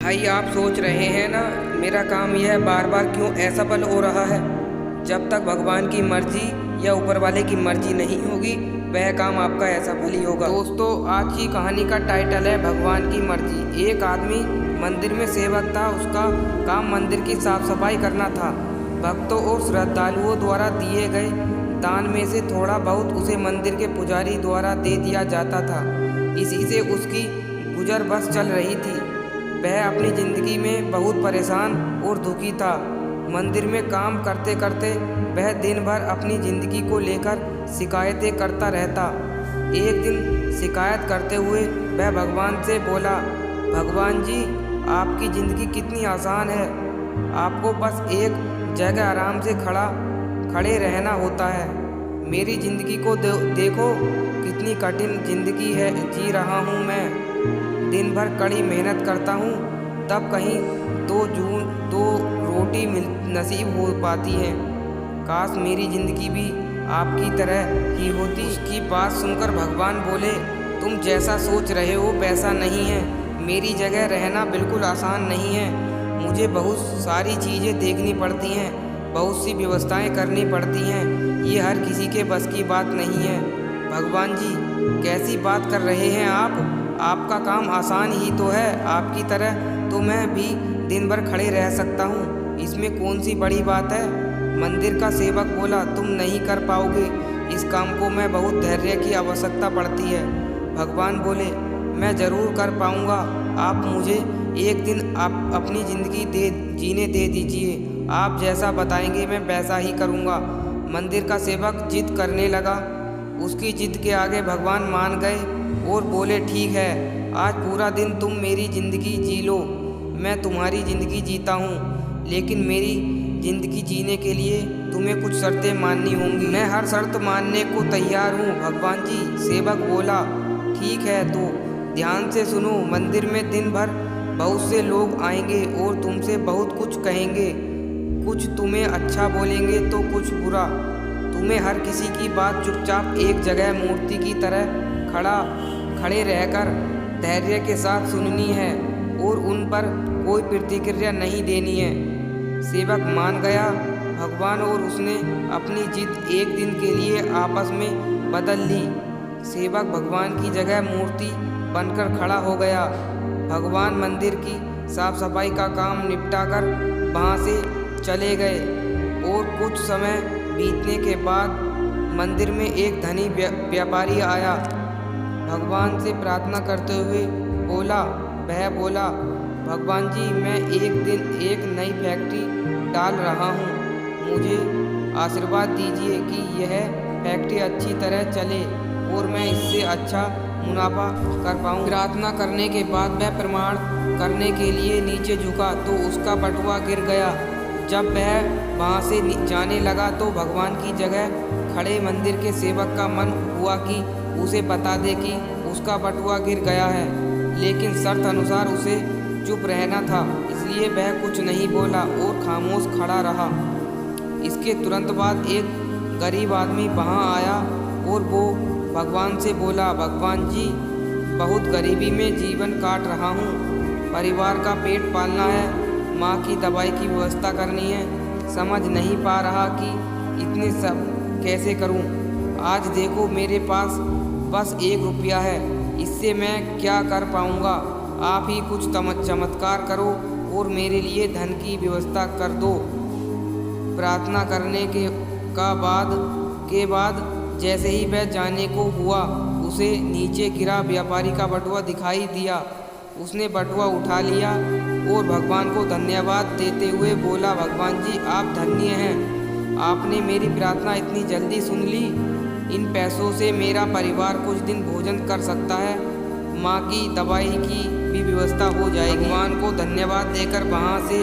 भाई आप सोच रहे हैं ना, मेरा काम यह बार बार क्यों असफल हो रहा है। जब तक भगवान की मर्जी या ऊपर वाले की मर्जी नहीं होगी, वह काम आपका असफल ही होगा। दोस्तों, आज की कहानी का टाइटल है भगवान की मर्जी। एक आदमी मंदिर में सेवक था। उसका काम मंदिर की साफ सफाई करना था। भक्तों और श्रद्धालुओं द्वारा दिए गए दान में से थोड़ा बहुत उसे मंदिर के पुजारी द्वारा दे दिया जाता था। इसी से उसकी गुजर बस चल रही थी। वह अपनी जिंदगी में बहुत परेशान और दुखी था। मंदिर में काम करते करते वह दिन भर अपनी जिंदगी को लेकर शिकायतें करता रहता। एक दिन शिकायत करते हुए वह भगवान से बोला, भगवान जी, आपकी ज़िंदगी कितनी आसान है। आपको बस एक जगह आराम से खड़े रहना होता है। मेरी ज़िंदगी को देखो, कितनी कठिन ज़िंदगी है जी रहा हूँ मैं। दिन भर कड़ी मेहनत करता हूँ, तब कहीं दो रोटी नसीब हो पाती है। काश मेरी ज़िंदगी भी आपकी तरह ही होती। उसकी बात सुनकर भगवान बोले, तुम जैसा सोच रहे हो वैसा नहीं है। मेरी जगह रहना बिल्कुल आसान नहीं है। मुझे बहुत सारी चीज़ें देखनी पड़ती हैं, बहुत सी व्यवस्थाएं करनी पड़ती हैं। ये हर किसी के बस की बात नहीं है। भगवान जी, कैसी बात कर रहे हैं आप? आपका काम आसान ही तो है। आपकी तरह तो मैं भी दिन भर खड़े रह सकता हूँ। इसमें कौन सी बड़ी बात है? मंदिर का सेवक बोला, तुम नहीं कर पाओगे। इस काम को मैं बहुत धैर्य की आवश्यकता पड़ती है। भगवान बोले, मैं ज़रूर कर पाऊँगा। आप मुझे एक दिन आप अपनी ज़िंदगी जीने दे दीजिए। आप जैसा बताएंगे मैं वैसा ही करूँगा। मंदिर का सेवक जिद करने लगा। उसकी जिद के आगे भगवान मान गए और बोले, ठीक है, आज पूरा दिन तुम मेरी ज़िंदगी जी लो। मैं तुम्हारी ज़िंदगी जीता हूँ, लेकिन मेरी ज़िंदगी जीने के लिए तुम्हें कुछ शर्तें माननी होंगी। मैं हर शर्त मानने को तैयार हूँ भगवान जी। सेवक बोला, ठीक है, तो ध्यान से सुनो। मंदिर में दिन भर बहुत से लोग आएंगे और तुमसे बहुत कुछ कहेंगे। कुछ तुम्हें अच्छा बोलेंगे तो कुछ बुरा। तुम्हें हर किसी की बात चुपचाप एक जगह मूर्ति की तरह खड़े रहकर धैर्य के साथ सुननी है और उन पर कोई प्रतिक्रिया नहीं देनी है। सेवक मान गया। भगवान और उसने अपनी जिद एक दिन के लिए आपस में बदल ली। सेवक भगवान की जगह मूर्ति बनकर खड़ा हो गया। भगवान मंदिर की साफ सफाई का काम निपटाकर वहाँ से चले गए और कुछ समय बीतने के बाद मंदिर में एक धनी व्यापारी आया। भगवान से प्रार्थना करते हुए वह बोला, भगवान जी, मैं एक दिन एक नई फैक्ट्री डाल रहा हूँ। मुझे आशीर्वाद दीजिए कि यह फैक्ट्री अच्छी तरह चले और मैं इससे अच्छा मुनाफा कर पाऊँ। प्रार्थना करने के बाद वह प्रमाण करने के लिए नीचे झुका तो उसका बटुआ गिर गया। जब वह वहाँ से जाने लगा तो भगवान की जगह खड़े मंदिर के सेवक का मन हुआ कि उसे बता दे कि उसका बटुआ गिर गया है, लेकिन शर्त अनुसार उसे चुप रहना था। इसलिए वह कुछ नहीं बोला और खामोश खड़ा रहा। इसके तुरंत बाद एक गरीब आदमी वहाँ आया और वो भगवान से बोला, भगवान जी, बहुत गरीबी में जीवन काट रहा हूँ। परिवार का पेट पालना है, माँ की दवाई की व्यवस्था करनी है। समझ नहीं पा रहा कि इतने सब कैसे करूँ। आज देखो, मेरे पास बस 1 रुपया है। इससे मैं क्या कर पाऊँगा? आप ही कुछ चमत्कार करो और मेरे लिए धन की व्यवस्था कर दो। प्रार्थना करने के बाद जैसे ही वह जाने को हुआ, उसे नीचे गिरा व्यापारी का बटुआ दिखाई दिया। उसने बटुआ उठा लिया और भगवान को धन्यवाद देते हुए बोला, भगवान जी, आप धन्य हैं। आपने मेरी प्रार्थना इतनी जल्दी सुन ली। इन पैसों से मेरा परिवार कुछ दिन भोजन कर सकता है। माँ की दवाई की भी व्यवस्था हो जाएगी। भगवान को धन्यवाद देकर वहाँ से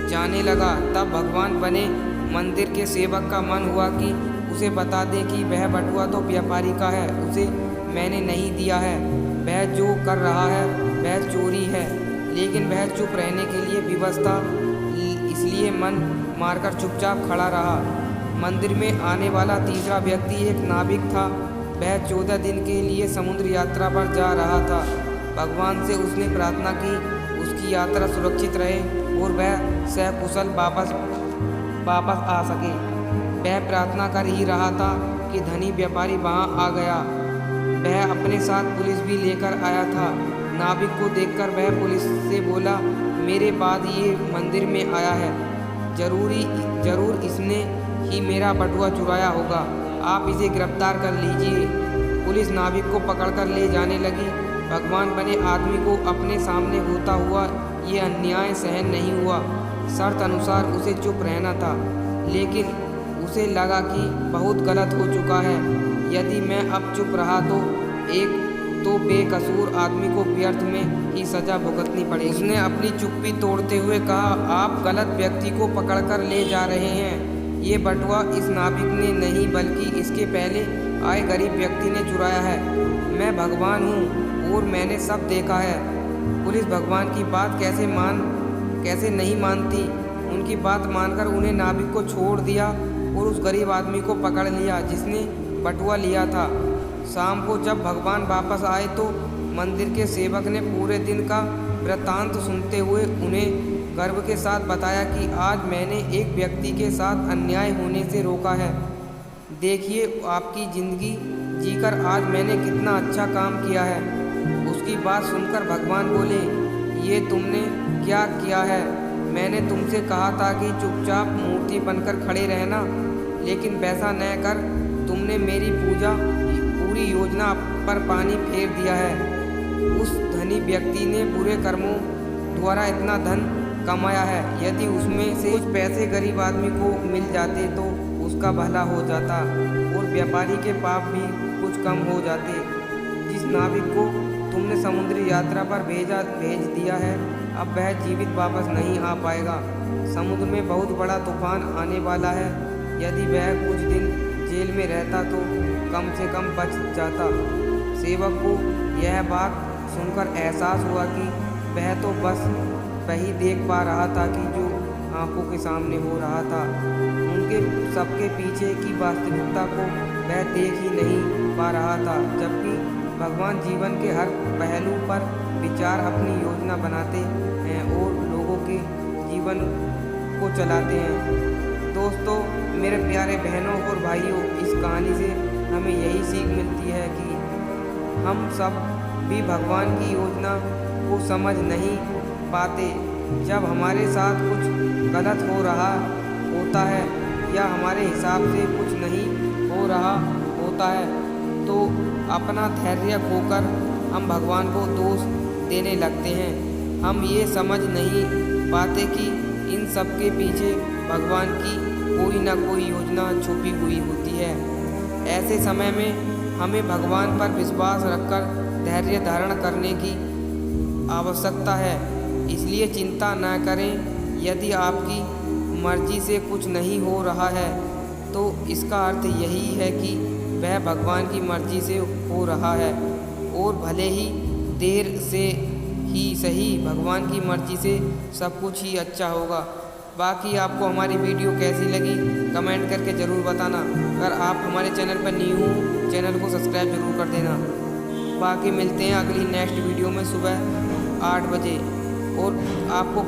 जाने लगा। तब भगवान बने मंदिर के सेवक का मन हुआ कि उसे बता दे कि वह बटुआ तो व्यापारी का है, उसे मैंने नहीं दिया है। वह जो कर रहा है वह चोरी है। लेकिन वह चुप रहने के लिए व्यवस्था, इसलिए मन मारकर चुपचाप खड़ा रहा। मंदिर में आने वाला तीसरा व्यक्ति एक नाविक था। वह 14 दिन के लिए समुद्र यात्रा पर जा रहा था। भगवान से उसने प्रार्थना की, उसकी उसकी यात्रा सुरक्षित रहे और वह सकुशल वापस आ सके। वह प्रार्थना कर ही रहा था कि धनी व्यापारी वहां आ गया। वह अपने साथ पुलिस भी लेकर आया था। नाविक को देखकर वह पुलिस से बोला, मेरे बाद ये मंदिर में आया है, जरूर इसने ही मेरा बटुआ चुराया होगा, आप इसे गिरफ्तार कर लीजिए। पुलिस नाविक को पकड़कर ले जाने लगी। भगवान बने आदमी को अपने सामने होता हुआ ये अन्याय सहन नहीं हुआ। शर्त अनुसार उसे चुप रहना था, लेकिन उसे लगा कि बहुत गलत हो चुका है। यदि मैं अब चुप रहा तो बेकसूर आदमी को व्यर्थ में ही सजा भुगतनी पड़ेगी। उसने अपनी चुप्पी तोड़ते हुए कहा, आप गलत व्यक्ति को पकड़कर ले जा रहे हैं। ये बटुआ इस नाविक ने नहीं बल्कि इसके पहले आए गरीब व्यक्ति ने चुराया है। मैं भगवान हूँ और मैंने सब देखा है। पुलिस भगवान की बात कैसे नहीं मानती। उनकी बात मानकर उन्हें नाविक को छोड़ दिया और उस गरीब आदमी को पकड़ लिया जिसने बटुआ लिया था। शाम को जब भगवान वापस आए तो मंदिर के सेवक ने पूरे दिन का वृत्तांत सुनते हुए उन्हें गर्व के साथ बताया कि आज मैंने एक व्यक्ति के साथ अन्याय होने से रोका है। देखिए, आपकी ज़िंदगी जीकर आज मैंने कितना अच्छा काम किया है। उसकी बात सुनकर भगवान बोले, ये तुमने क्या किया है? मैंने तुमसे कहा था कि चुपचाप मूर्ति बनकर खड़े रहना, लेकिन वैसा न कर तुमने मेरी पूरी योजना पर पानी फेर दिया है। उस धनी व्यक्ति ने बुरे कर्मों द्वारा इतना धन कमाया है। यदि उसमें से कुछ पैसे गरीब आदमी को मिल जाते तो उसका भला हो जाता और व्यापारी के पाप भी कुछ कम हो जाते। जिस नाविक को तुमने समुद्री यात्रा पर भेज दिया है, अब वह जीवित वापस नहीं आ पाएगा। समुद्र में बहुत बड़ा तूफान आने वाला है। यदि वह कुछ दिन जेल में रहता तो कम से कम बच जाता। सेवक को यह बात सुनकर एहसास हुआ कि वह तो बस वही देख पा रहा था कि जो आंखों के सामने हो रहा था। उनके सबके पीछे की वास्तविकता को वह देख ही नहीं पा रहा था। जबकि भगवान जीवन के हर पहलू पर विचार अपनी योजना बनाते हैं और लोगों के जीवन को चलाते हैं। दोस्तों, मेरे प्यारे बहनों और भाइयों, इस कहानी से हमें यही सीख मिलती है कि हम सब भी भगवान की योजना को समझ नहीं पाते। जब हमारे साथ कुछ गलत हो रहा होता है या हमारे हिसाब से कुछ नहीं हो रहा होता है तो अपना धैर्य खोकर हम भगवान को दोष देने लगते हैं। हम ये समझ नहीं पाते कि इन सब के पीछे भगवान की कोई ना कोई योजना छुपी हुई होती है। ऐसे समय में हमें भगवान पर विश्वास रखकर धैर्य धारण करने की आवश्यकता है। इसलिए चिंता न करें। यदि आपकी मर्जी से कुछ नहीं हो रहा है तो इसका अर्थ यही है कि वह भगवान की मर्जी से हो रहा है, और भले ही देर से ही सही भगवान की मर्जी से सब कुछ ही अच्छा होगा। बाकी आपको हमारी वीडियो कैसी लगी कमेंट करके ज़रूर बताना। अगर आप हमारे चैनल पर न्यू हो, चैनल को सब्सक्राइब ज़रूर कर देना। बाकी मिलते हैं अगली नेक्स्ट वीडियो में सुबह 8 बजे। और आपको